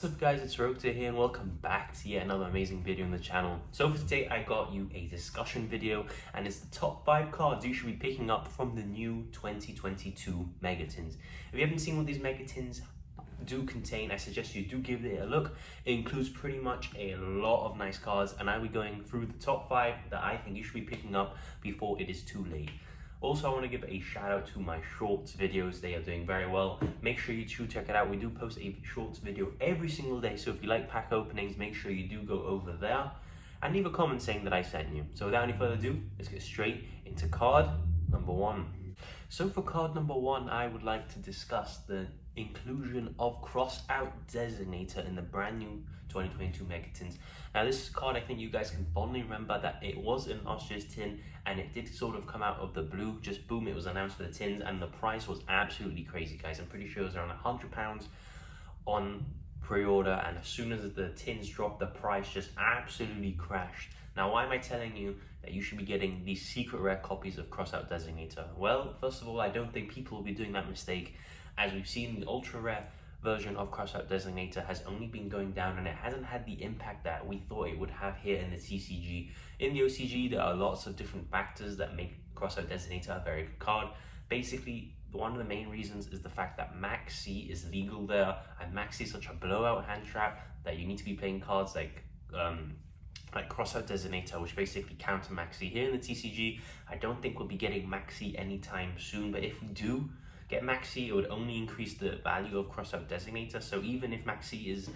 What's up guys, it's Rokta here and welcome back to yet another amazing video on the channel. So for today I got you a discussion video and it's the top 5 cards you should be picking up from the new 2022 Mega Tins. If you haven't seen what these Mega Tins do contain, I suggest you do give it a look. It includes pretty much a lot of nice cards and I'll be going through the top 5 that I think you should be picking up before it is too late. Also, I want to give a shout out to my shorts videos. They are doing very well. Make sure you check it out. We do post a shorts video every single day. So if you like pack openings, make sure you do go over there and leave a comment saying that I sent you. So without any further ado, let's get straight into card number 1. So for card number 1, I would like to discuss the inclusion of Crossout Designator in the brand new 2022 Mega Tins. Now this card, I think you guys can fondly remember that it was in last year's tin and it did sort of come out of the blue, just boom, it was announced for the tins and the price was absolutely crazy, guys. I'm pretty sure it was around £100 on pre-order, and as soon as the tins dropped, the price just absolutely crashed. Now why am I telling you that you should be getting these secret rare copies of Crossout Designator? Well, first of all, I don't think people will be doing that mistake, as we've seen the ultra rare version of Crossout Designator has only been going down and it hasn't had the impact that we thought it would have here in the TCG. In the OCG, there are lots of different factors that make Crossout Designator a very good card. Basically, one of the main reasons is the fact that Max C is legal there, and Max C is such a blowout hand trap that you need to be playing cards like Crossout Designator, which basically counter Max C. Here in the TCG, I don't think we'll be getting Max C anytime soon, but if we do get Max C, it would only increase the value of Crossout Designator. So even if Max C is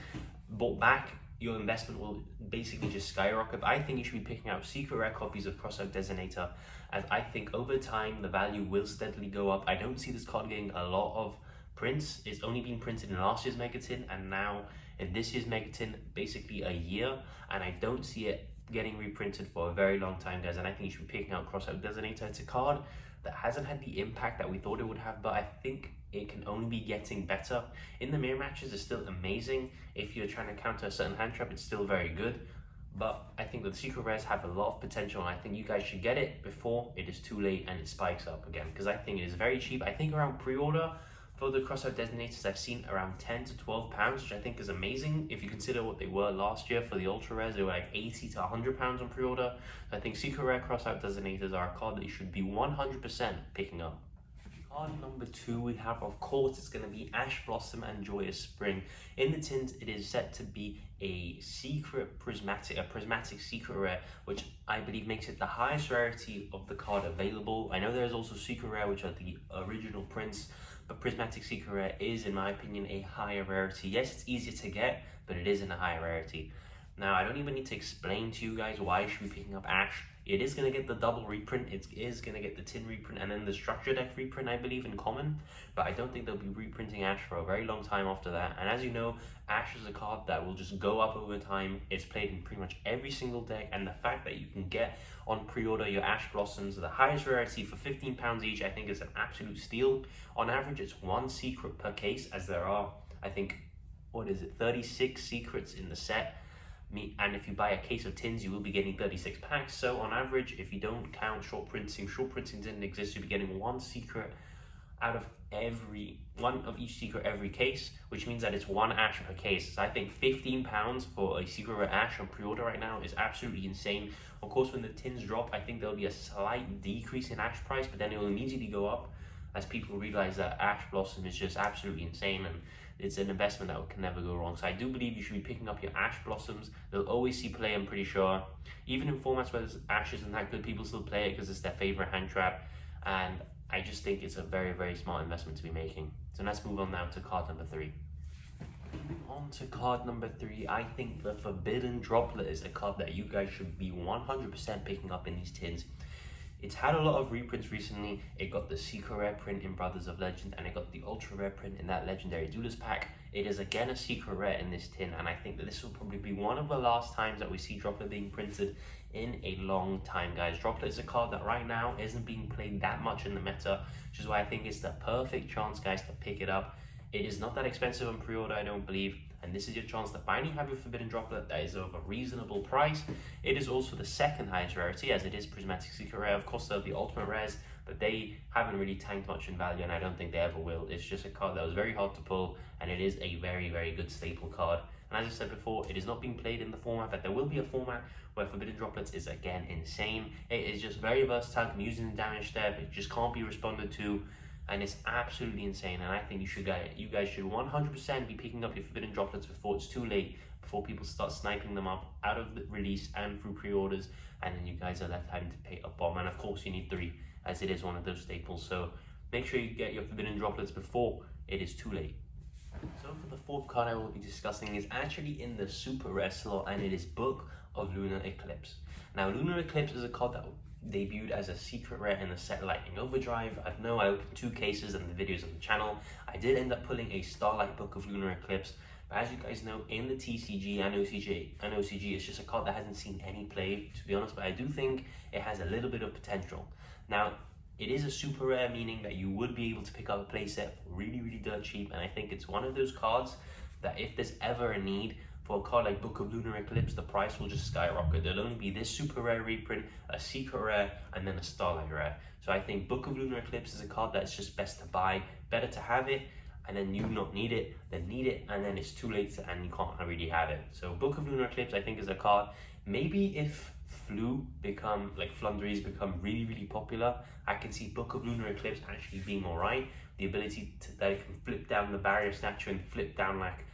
bought back, your investment will basically just skyrocket. I think you should be picking out secret rare copies of Crossout Designator, as I think over time the value will steadily go up. I don't see this card getting a lot of prints. It's only been printed in last year's Mega Tin and now in this year's Mega Tin, basically a year, and I don't see it getting reprinted for a very long time, guys. And I think you should be picking out Crossout Designator. It's a card that hasn't had the impact that we thought it would have, but I think it can only be getting better. In the mirror matches, it's still amazing. If you're trying to counter a certain hand trap, it's still very good. But I think that the secret rares have a lot of potential, and I think you guys should get it before it is too late and it spikes up again, because I think it is very cheap. I think around pre-order for the Crossout Designator's, I've seen around £10 to £12, which I think is amazing. If you consider what they were last year for the ultra rares, they were like £80 to £100 on pre-order. So I think secret rare Crossout Designator's are a card that you should be 100% picking up. Card number 2 we have, of course, it's going to be Ash Blossom and Joyous Spring. In the tins, it is set to be a prismatic secret rare, which I believe makes it the highest rarity of the card available. I know there's also secret rare, which are the original prints, but prismatic secret rare is, in my opinion, a higher rarity. Yes, it's easier to get, but it is in a higher rarity. Now, I don't even need to explain to you guys why you should be picking up Ash. It is going to get the double reprint, it is going to get the tin reprint, and then the structure deck reprint, I believe, in common. But I don't think they'll be reprinting Ash for a very long time after that. And as you know, Ash is a card that will just go up over time. It's played in pretty much every single deck, and the fact that you can get on pre-order your Ash Blossoms, the highest rarity for £15 each, I think is an absolute steal. On average, it's 1 secret per case, as there are, I think, 36 secrets in the set. And if you buy a case of tins, you will be getting 36 packs. So on average, if you don't count short printing didn't exist, you'll be getting 1 secret out of each secret every case, which means that it's 1 Ash per case. So I think £15 for a secret rare Ash on pre-order right now is absolutely insane. Of course, when the tins drop, I think there'll be a slight decrease in Ash price, but then it will immediately go up as people realize that Ash Blossom is just absolutely insane and it's an investment that can never go wrong. So I do believe you should be picking up your Ash Blossoms. They'll always see play, I'm pretty sure. Even in formats where Ash isn't that good, people still play it because it's their favorite hand trap. And I just think it's a very, very smart investment to be making. So let's move on now to card number 3. On to card number 3, I think the Forbidden Droplet is a card that you guys should be 100% picking up in these tins. It's had a lot of reprints recently. It got the secret rare print in Brothers of Legend, and it got the ultra rare print in that legendary Duelist pack. It is again a secret rare in this tin, and I think that this will probably be one of the last times that we see Droplet being printed in a long time, guys. Droplet is a card that right now isn't being played that much in the meta, which is why I think it's the perfect chance, guys, to pick it up. It is not that expensive on pre-order, I don't believe, and this is your chance to finally have your Forbidden Droplet that is of a reasonable price. It is also the second highest rarity, as it is prismatic secret rare. Of course, there are the ultimate rares but they haven't really tanked much in value, and I don't think they ever will. It's just a card that was very hard to pull, and it is a very, very good staple card. And as I said before, it is not being played in the format, but there will be a format where Forbidden Droplets is again insane. It is just very versatile, can be used in the damage step, it just can't be responded to, and it's absolutely insane. And I think you guys should 100% be picking up your Forbidden Droplets before it's too late, before people start sniping them up out of the release and through pre-orders, and then you guys are left having to pay a bomb. And of course you need 3, as it is one of those staples, so make sure you get your Forbidden Droplets before it is too late. So for the 4th card I will be discussing is actually in the super rare slot, and it is Book of Lunar Eclipse. Now Lunar Eclipse is a card that debuted as a secret rare in the set Lightning Overdrive. I opened 2 cases in the videos on the channel. I did end up pulling a Starlight Book of Lunar Eclipse, but as you guys know, in the TCG and OCG, it's just a card that hasn't seen any play, to be honest, but I do think it has a little bit of potential. Now, it is a super rare, meaning that you would be able to pick up a playset for really, really dirt cheap, and I think it's one of those cards that if there's ever a need for a card like Book of Lunar Eclipse, the price will just skyrocket. There'll only be this super rare reprint, a secret rare, and then a Starlight rare. So I think Book of Lunar Eclipse is a card that's just best to buy, better to have it, and then you not need it, then need it, and then it's too late and you can't really have it. So Book of Lunar Eclipse I think is a card, maybe if Flunderies become really, really popular, I can see Book of Lunar Eclipse actually being alright. The ability that it can flip down the Barrier Snatcher and flip down like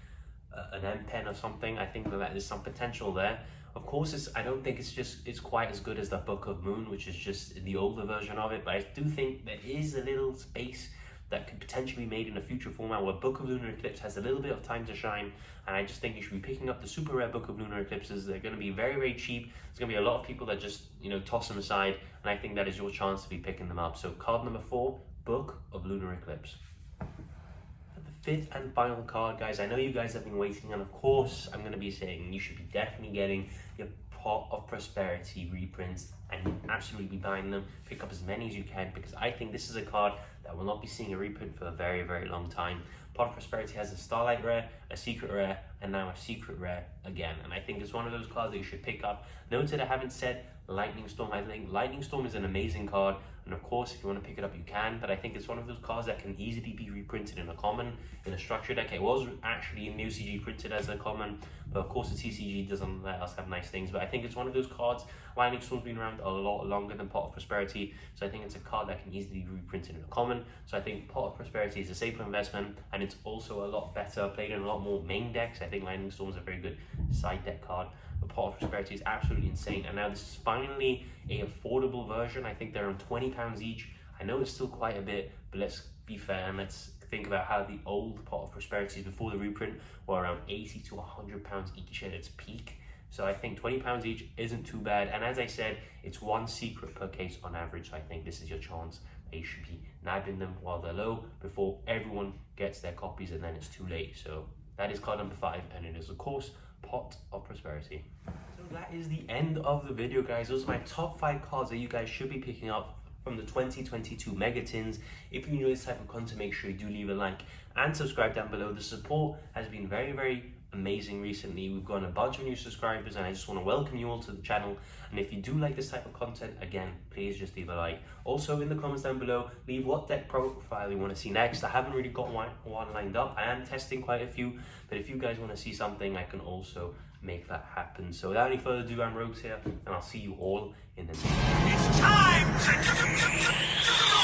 an M-Pen or something, I think that there's some potential there. Of course, I don't think it's quite as good as the Book of Moon, which is just the older version of it, but I do think there is a little space that could potentially be made in a future format where Book of Lunar Eclipse has a little bit of time to shine, and I just think you should be picking up the super rare Book of Lunar Eclipses. They're going to be very, very cheap. There's going to be a lot of people that just, toss them aside, and I think that is your chance to be picking them up. So card number 4, Book of Lunar Eclipse. For the 5th and final card, guys, I know you guys have been waiting, and of course I'm going to be saying you should be definitely getting your Pot of Prosperity reprints, and you absolutely be buying them. Pick up as many as you can, because I think this is a card that will not be seeing a reprint for a very, very long time. Pot of Prosperity has a Starlight rare, a secret rare, and now a secret rare again, and I think it's one of those cards that you should pick up. Noted I haven't said Lightning Storm. I think Lightning Storm is an amazing card, and of course if you want to pick it up you can, but I think it's one of those cards that can easily be reprinted in a common, in a structure deck. It was actually in the OCG printed as a common, but of course the TCG doesn't let us have nice things. But I think it's one of those cards. Lightning Storm's been around a lot longer than Pot of Prosperity, so I think it's a card that can easily be reprinted in a common. So I think Pot of Prosperity is a safer investment, and it's also a lot better played in a lot more main decks. I think Lightning Storm is a very good side deck card. The Pot of Prosperity is absolutely insane, and now this is finally a affordable version. I think they're around £20 each. I know it's still quite a bit, but let's be fair and let's think about how the old Pot of Prosperities before the reprint were around £80 to £100 each at its peak. So I think £20 each isn't too bad, and as I said, it's 1 secret per case on average. So I think this is your chance that you should be nabbing them while they're low before everyone gets their copies and then it's too late. So that is card number 5, and it is of course Pot of Prosperity. So that is the end of the video, guys. Those are my top 5 cards that you guys should be picking up from the 2022 Mega Tins. If you enjoy this type of content, make sure you do leave a like and subscribe down below. The support has been very, very amazing recently. We've gotten a bunch of new subscribers, and I just want to welcome you all to the channel. And if you do like this type of content, again, please just leave a like. Also in the comments down below, leave what deck profile you want to see next. I haven't really got one lined up. I am testing quite a few, but if you guys want to see something, I can also make that happen. So without any further ado, I'm Rogues here, and I'll see you all in the next video. It's time!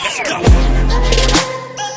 Let's go!